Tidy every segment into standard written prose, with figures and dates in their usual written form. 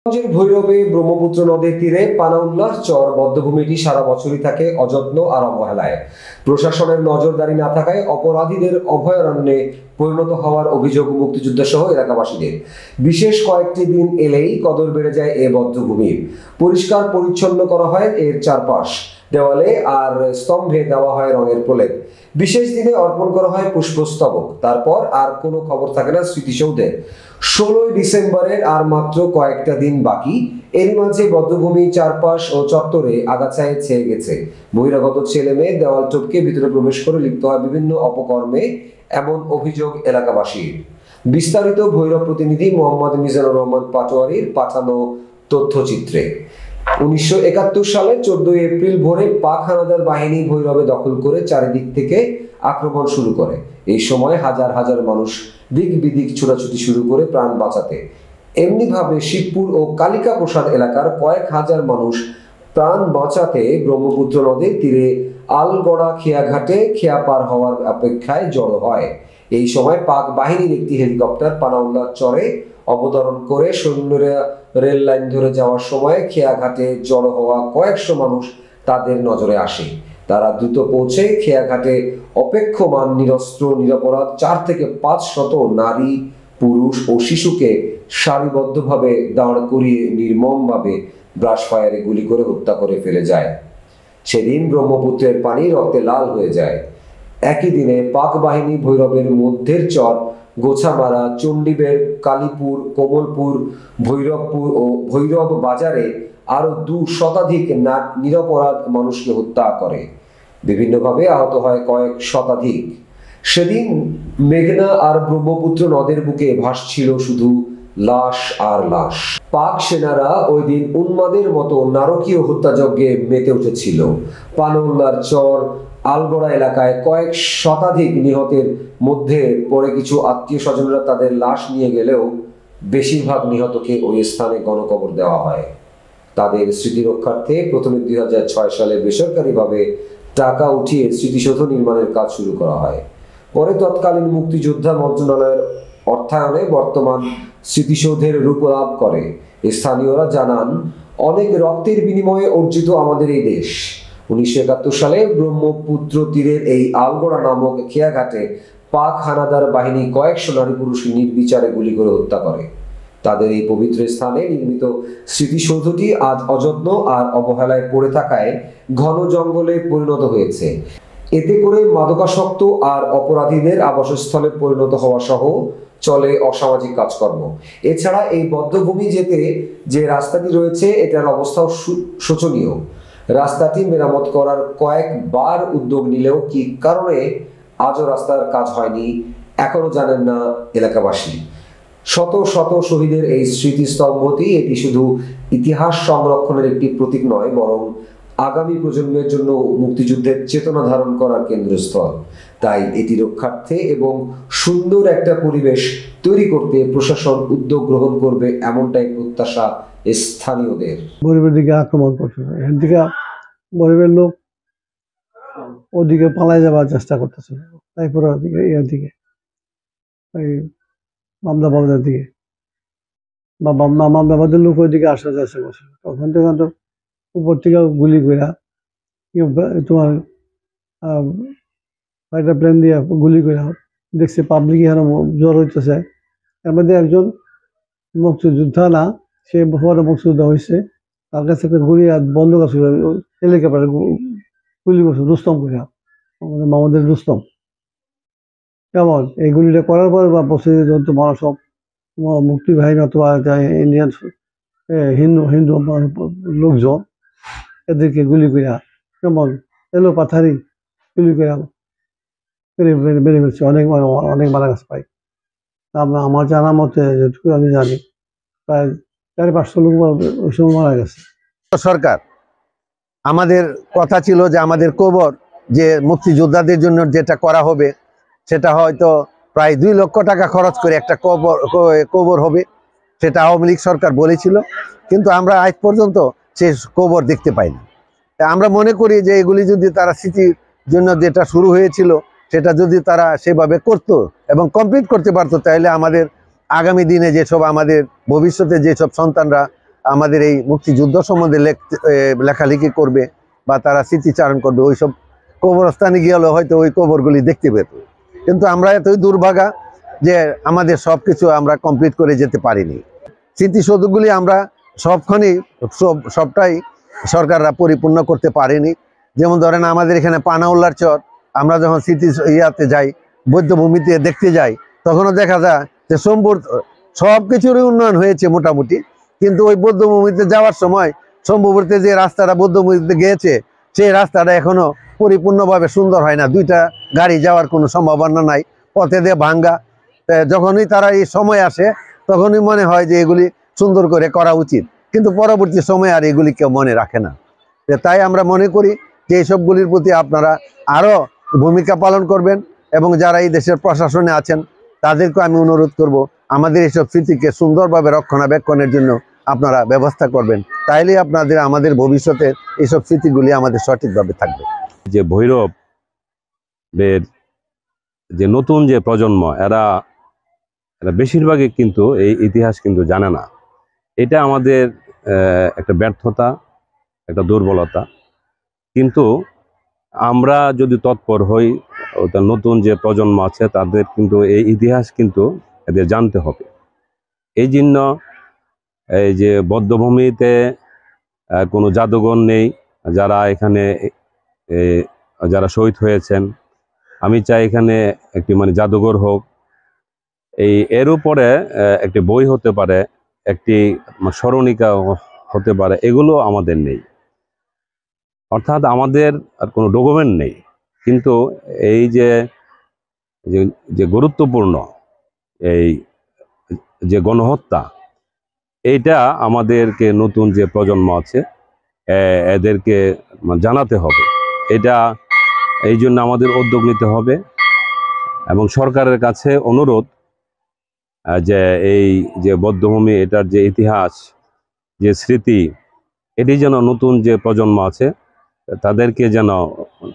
ভৈরবে ব্রহ্মপুত্র নদীর তীরে পানাউল্লাহ চর বধ্যভূমিটি সারা বছরই থাকে অযত্ন আর অবহেলায়। প্রশাসনের নজরদারি না থাকায় অপরাধীদের অভয়ারণ্যে পরিণত হওয়ার অভিযোগ মুক্তিযোদ্ধা সহ এলাকাবাসীদের। বিশেষ কয়েকটি দিন এলেই কদর বেড়ে যায় এ বধ্যভূমির। পরিষ্কার পরিচ্ছন্ন করা হয় এর চারপাশ, দেওয়ালে আর স্তম্ভে দেওয়া হয় রঙের প্রলেপ। বিশেষ দিনে অর্পণ করা হয় পুষ্পস্তবক। তারপর আর কোনো খবর থাকে না স্মৃতিসৌধের। 16ই ডিসেম্বরের আর মাত্র কয়েকটা দিন বাকি। এর মাঝে বধ্যভূমি চারপাশ ও চত্বরে আগাছায় ছেয়ে গেছে। বহিরাগত ছেলে মেয়ে দেওয়াল টপকে ভিতরে প্রবেশ করে লিপ্ত হয় বিভিন্ন অপকর্মে, এমন অভিযোগ এলাকাবাসীর। বিস্তারিত ভৈরব প্রতিনিধি মোহাম্মদ মিজানুর রহমান পাটোয়ারির পাঠানো তথ্যচিত্রে। 1971 সালে 14 এপ্রিল ভোরে পাক হানাদার বাহিনী ভৈরবে দখল করে চারিদিক থেকে আক্রমণ শুরু করে। এই সময় হাজার হাজার মানুষ দিক বিদিক ছোটাছুটি শুরু করে প্রাণ বাঁচাতে। এমনি ভাবে শিবপুর ও কালিকা প্রসাদ এলাকার কয়েক হাজার মানুষ প্রাণ বাঁচাতে ব্রহ্মপুত্র নদীর তীরে আলগড়া খেয়াঘাটে খেয়া পার হওয়ার অপেক্ষায় জড়ো হয়। এই সময় পাক বাহিনীর একটি হেলিকপ্টার পানাউল্লাহ চরে অবতরণ করে সৈন্যরা রেল লাইন ধরে যাওয়ার সময় খেয়াঘাটে জড়ো হওয়া কয়েকশো মানুষ তাদের নজরে আসে। তারা দ্রুত পৌঁছে খেয়াঘাটে অপেক্ষমান নিরস্ত্র নিরপরাধ 4 থেকে 500 নারী, পুরুষ ও শিশুকে সারিবদ্ধভাবে দাঁড় করিয়ে নির্মমভাবে ব্রাশ ফায়ারে গুলি করে হত্যা করে ফেলে যায়। সেদিন ব্রহ্মপুত্রের পানি রক্তে লাল হয়ে যায়। একই দিনে পাক বাহিনী ভৈরবের মধ্যের চর গোছামারা, চণ্ডীবের, কালীপুর, কোমলপুর, ভৈরবপুর ও ভৈরব বাজারে আরো 2 শতাধিক নিরপরাধ মানুষকে হত্যা করে। বিভিন্নভাবে আহত হয় কয়েক শতাধিক। সেদিন মেঘনা আর ব্রহ্মপুত্র নদের বুকে ভাসছিল শুধু লাশ আর লাশ। পাক সেনারা ওই দিন উন্মাদের মতো নারকীয় হত্যাযজ্ঞে মেতে উঠেছিল। পানাউল্লাহর চর আলগড়া এলাকায় কয়েক শতাধিক নিহতের মধ্যে পরে কিছু আত্মীয় স্বজনরা তাদের লাশ নিয়ে গেলেও বেশিরভাগ নিহতকে ওই স্থানে গণকবর দেওয়া হয়। তাদের স্মৃতি রক্ষার্থে প্রথমে 2006 সালে বেসরকারিভাবে টাকা উঠিয়ে স্মৃতিসৌধ নির্মাণের কাজ শুরু করা হয়। পরে তৎকালীন মুক্তিযোদ্ধা মন্ত্রণালয়ের অর্থায়নে বর্তমান স্মৃতিসৌধের রূপ লাভ করে। স্থানীয়রা জানান, অনেক রক্তের বিনিময়ে অর্জিত আমাদের এই দেশ। 1971 সালে ব্রহ্মপুত্র তীরের এই আলগড়া নামক খেয়াঘাটে পাক হানাদার বাহিনী কয়েকশো নারী পুরুষকে নির্বিচারে গুলি করে হত্যা করে। তাদের এই পবিত্র স্থানে নির্মিত স্মৃতিসৌধটি আজ অযত্ন আর অবহেলায় পড়ে থাকায় ঘন জঙ্গলে পরিণত হয়েছে। এতে করে মাদকাসক্ত আর অপরাধীদের আবাসস্থলে পরিণত হওয়া সহ চলে অসামাজিক কাজকর্ম। এছাড়া এই বধ্যভূমি যেতে যে রাস্তাটি রয়েছে এটার অবস্থাও শোচনীয়। রাস্তাটি মেরামত করার কয়েকবার উদ্যোগ নিলেও কি কারণে আজও রাস্তার কাজ হয়নি এখনো জানেন না এলাকাবাসী। শত শত শহীদের এই স্মৃতিস্তম্ভটি এটি শুধু ইতিহাস সংরক্ষণের একটি প্রতীক নয়, বরং আগামী প্রজন্মের জন্য মুক্তিযুদ্ধের চেতনা ধারণ করার কেন্দ্রস্থল। তাই এটি রক্ষার্থে এবং সুন্দর একটা পরিবেশ তৈরি করতে প্রশাসন উদ্যোগ গ্রহণ করবে, এমনটাই প্রত্যাশা স্থানীয়দের। গরিবের দিকে আক্রমণ করছে, এর দিকে গরিবের লোক ওদিকে পালাই যাওয়ার চেষ্টা করতেছে, তাইপুর দিকে, এর দিকে এই মামদাবাদের দিকে বা মামদাবাদের লোক ওইদিকে আসার চেষ্টা করছে। তখন থেকে তো উপর থেকে গুলি করে তোমার একটা প্লেন দিয়ে গুলি করে দেখছে পাবলিক এখানে জ্বর হইতেছে। এর মধ্যে একজন মুক্তিযোদ্ধা না, সে পরে মুক্তিযোদ্ধা হয়েছে, তার কাছে একটা গুলি বন্দুক আছে, হেলিকপ্টারে গুলি করছে রুস্তম করে, আমাদের মামাদের রুস্তম। কেমন এই গুলিটা করার পরে বা বসে তোমার সব মুক্তি বাহিনী অথবা ইন্ডিয়ান হিন্দু লোকজন এদেরকে গুলি করে কেমন এলো পাথারি গুলি করে বেড়ে ফেলছে, অনেক মারা গেছে পাই। আমার জানা মতে যেটুকু আমি জানি প্রায় 400-500 লোক ওই সময় মারা গেছে। সরকার আমাদের কথা ছিল যে আমাদের কবর, যে মুক্তিযোদ্ধাদের জন্য যেটা করা হবে সেটা হয়তো প্রায় 2 লক্ষ টাকা খরচ করে একটা কবর হবে, সেটা আওয়ামী লীগ সরকার বলেছিল, কিন্তু আমরা আজ পর্যন্ত সে কবর দেখতে পাই না। আমরা মনে করি যে এগুলি যদি তারা স্মৃতির জন্য যেটা শুরু হয়েছিল সেটা যদি তারা সেভাবে করতো এবং কমপ্লিট করতে পারতো, তাহলে আমাদের আগামী দিনে যেসব আমাদের ভবিষ্যতে যেসব সন্তানরা আমাদের এই মুক্তিযুদ্ধ সম্বন্ধে লেখালেখি করবে বা তারা স্মৃতিচারণ করবে, ওইসব কবরস্থানে গেলে হয়তো ওই কবরগুলি দেখতে পেত। কিন্তু আমরা এতই দুর্ভাগা যে আমাদের সব কিছু আমরা কমপ্লিট করে যেতে পারিনি। স্মৃতিসৌধগুলি আমরা সবটাই সরকাররা পরিপূর্ণ করতে পারেনি। যেমন ধরেন আমাদের এখানে পানাউল্লার চর, আমরা যখন স্মৃতি ইয়াতে যাই, বৌদ্ধভূমিতে দেখতে যাই, তখনও দেখা যায় যে সব কিছুরই উন্নয়ন হয়েছে মোটামুটি, কিন্তু ওই বৌদ্ধভূমিতে যাওয়ার সময় সম্ভবতে যে রাস্তাটা বৌদ্ধভূমিতে গিয়েছে সেই রাস্তাটা এখনো পরিপূর্ণভাবে সুন্দর হয় না, দুইটা গাড়ি যাওয়ার কোনো সম্ভাবনা নাই, পথে দিয়ে ভাঙ্গা। যখনই তারা এই সময় আসে তখনই মনে হয় যে এগুলি সুন্দর করে করা উচিত, কিন্তু পরবর্তী সময় আর এগুলি কেউ মনে রাখে না। তাই আমরা মনে করি যে এইসবগুলির প্রতি আপনারা আরও ভূমিকা পালন করবেন, এবং যারা এই দেশের প্রশাসনে আছেন তাদেরকে আমি অনুরোধ করব আমাদের এইসব স্মৃতিকে সুন্দরভাবে রক্ষণাবেক্ষণের জন্য আপনারা ব্যবস্থা করবেন, তাইলে আমাদের ভবিষ্যতে এইসব স্মৃতিগুলি আমাদের সঠিকভাবে থাকবে। যে ভৈরবের যে নতুন যে প্রজন্ম, এরা বেশিরভাগই কিন্তু এই ইতিহাস কিন্তু জানে না। এটা আমাদের একটা ব্যর্থতা, একটা দুর্বলতা। কিন্তু আমরা যদি তৎপর হই, নতুন যে প্রজন্ম আছে তাদের কিন্তু এই ইতিহাস কিন্তু এদের জানতে হবে। এই জন্য এই যে বধ্যভূমিতে কোনো জাদুঘর নেই, যারা এখানে যারা শহীদ হয়েছেন, আমি চাই এখানে একটি জাদুঘর হোক। এর উপরে একটি বই হতে পারে, একটি স্মরণিকা হতে পারে, এগুলো আমাদের নেই। অর্থাৎ আমাদের আর কোনো ডকুমেন্ট নেই, কিন্তু এই যে গুরুত্বপূর্ণ এই যে গণহত্যা, এইটা আমাদেরকে নতুন যে প্রজন্ম আছে এদেরকে জানাতে হবে। এটা এই জন্য আমাদের উদ্যোগ নিতে হবে, এবং সরকারের কাছে অনুরোধ যে এই যে বধ্যভূমি, এটার যে ইতিহাস, যে স্মৃতি, এটি যেন নতুন যে প্রজন্ম আছে তাদেরকে যেন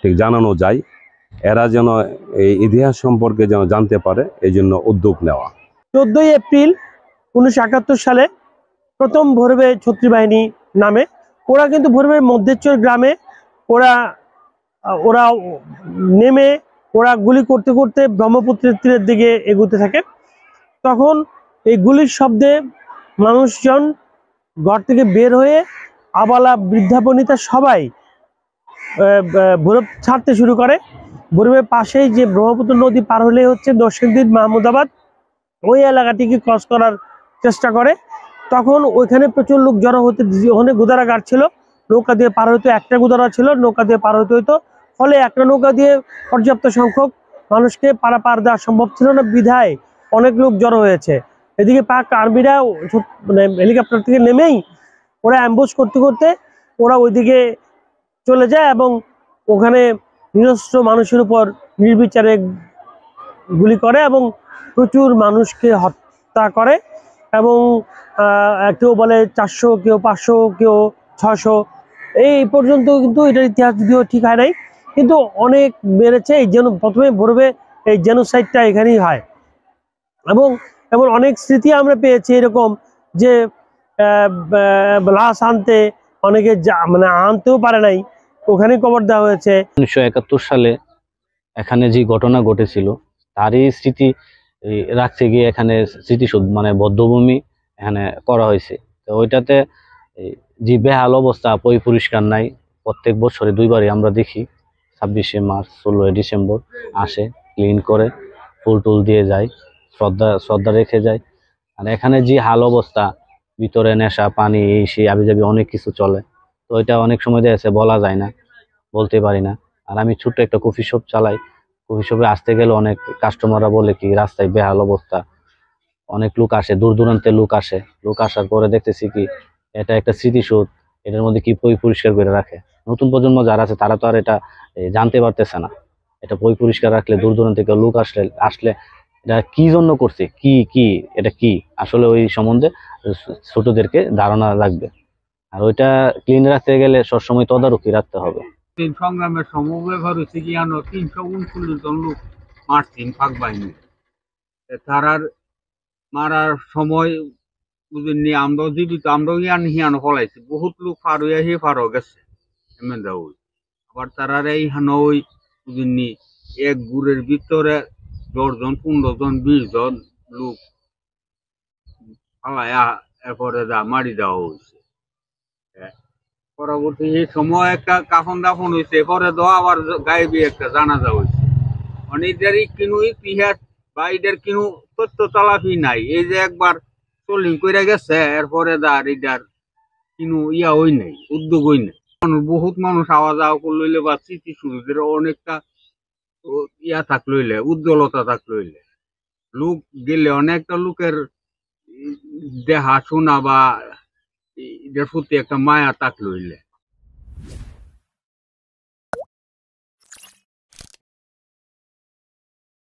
ঠিক জানানো যায়, এরা যেন এই ইতিহাস সম্পর্কে যেন জানতে পারে, এই জন্য উদ্যোগ নেওয়া। 14ই এপ্রিল 1971 সালে প্রথম ভৈরবে ছত্রী বাহিনী নামে, ওরা কিন্তু ভৈরবের মধ্যেশ্বর গ্রামে ওরা নেমে ওরা গুলি করতে করতে ব্রহ্মপুত্রের তীরের দিকে এগুতে থাকে। তখন এই গুলির শব্দে মানুষজন ঘর থেকে বের হয়ে আবালা বৃদ্ধা বনিতা সবাই ভৈরব ছাড়তে শুরু করে। ভৈরবের পাশেই যে ব্রহ্মপুত্র নদী পার হলে হচ্ছে নরসিংদী মাহমুদাবাদ, ওই এলাকাটিকে ক্রস করার চেষ্টা করে। তখন ওইখানে প্রচুর লোক জড়ো হতে, ওখানে গুদারা ঘাট ছিল, নৌকা দিয়ে পার হইতো, একটা গুদারা ছিল, নৌকা দিয়ে পার হইতে হইতো। ফলে একটা নৌকা দিয়ে পর্যাপ্ত সংখ্যক মানুষকে পার দেওয়া সম্ভব ছিল না, বিধায় অনেক লোক জড়ো হয়েছে। এদিকে পাক আর্মিরা হেলিকপ্টার থেকে নেমেই ওরা অ্যাম্বুশ করতে করতে ওরা ওইদিকে চলে যায়, এবং ওখানে নিরস্ত্র মানুষের উপর নির্বিচারে গুলি করে এবং প্রচুর মানুষকে হত্যা করে। এবং কেউ বলে 400, কেউ 500, কেউ 600, এই পর্যন্ত কিন্তু এটার ইতিহাস যদিও ঠিক হয় নাই, কিন্তু অনেক বেড়েছে। এই প্রথমে ভৈরবে এই জেনোসাইডটা এখানেই হয়, এবং এমন অনেক স্মৃতি আমরা পেয়েছি এরকম যে লাশ আনতে অনেকে আনতেও পারে নাই, ওখানে কবর দেওয়া হয়েছে। 1971 সালে এখানে যে ঘটনা ঘটেছিল তারই স্মৃতি রাখতে গিয়ে এখানে স্মৃতিসৌধ বদ্ধভূমি এখানে করা হয়েছে। তো ওইটাতে যে বেহাল অবস্থা, পরিষ্কার নাই। প্রত্যেক বছরে 2বারই আমরা দেখি, 26শে মার্চ, 16ই ডিসেম্বর আসে, ক্লিন করে ফুল টুল দিয়ে যায়, শ্রদ্ধা রেখে যায়। আর এখানে যে হাল অবস্থা, ভিতরে নেশা পানি এই সেই আবিজাবি অনেক কিছু চলে। তো এটা অনেক সময় দেখে বলা যায় না, বলতে পারি না। আর আমি ছোট্ট একটা কফি শপ চালাই, কফি শপে আসতে গেলে অনেক কাস্টমাররা বলে কি রাস্তায় বেহাল অবস্থা, অনেক লোক আসে, দূর দূরান্তের লোক আসে। লোক আসার পরে দেখতেছি কি এটা একটা স্মৃতিসৌধ, এটার মধ্যে কি পরিষ্কার করে রাখে। নতুন প্রজন্ম যারা আছে তারা তো আর এটা জানতে পারতেছে না। এটা পরিষ্কার রাখলে দূর দূরান্ত থেকে লোক আসলে এটা কি জন্য করছে, কি এটা কি আসলে ওই সম্বন্ধে ছোটদেরকে ধারণা রাখবে। আর ওইটা ক্লিন রাখতে গেলে সবসময় তদারকি রাখতে হবে। সংগ্রামের সমব্যবহার হচ্ছে কি 339 জন লোক মারছেন পাক বাহিনী। তারার মারার সময় বুঝেননি আমরাও জীবিত আমরাও হিয়ানো ফলাইছি বহুত লোক পার হইয়া হে পারও গেছে এমন দা ওই আবার তারা এই হানো ওই বুঝেননি এক গুড়ের ভিতরে 10 জন 15 জন 20 জন লোক ফালাইয়া এরপরে মারি দেওয়া হয়েছে। পরবর্তী এই সময় একটা কাফন দাফন হয়েছে পরে তো আবার গায়েবী একটা জানাজা হয়েছে মানে এদের কিনু ইতিহাস বা এদের কিনু তথ্য তলাফি নাই এই যে একবার চলিং করে গেছে এরপরে আর এটার কিনু ইয়া হই নাই উদ্যোগ হই নাই বহুত মানুষ আওয়া যাওয়া করলে বা স্মৃতি সুরদের অনেকটা ইয়া থাক লইলে উজ্জ্বলতা থাক লইলে লোক গেলে অনেকটা লোকের দেহা শোনা বা এটার প্রতি একটা মায়া থাক লইলে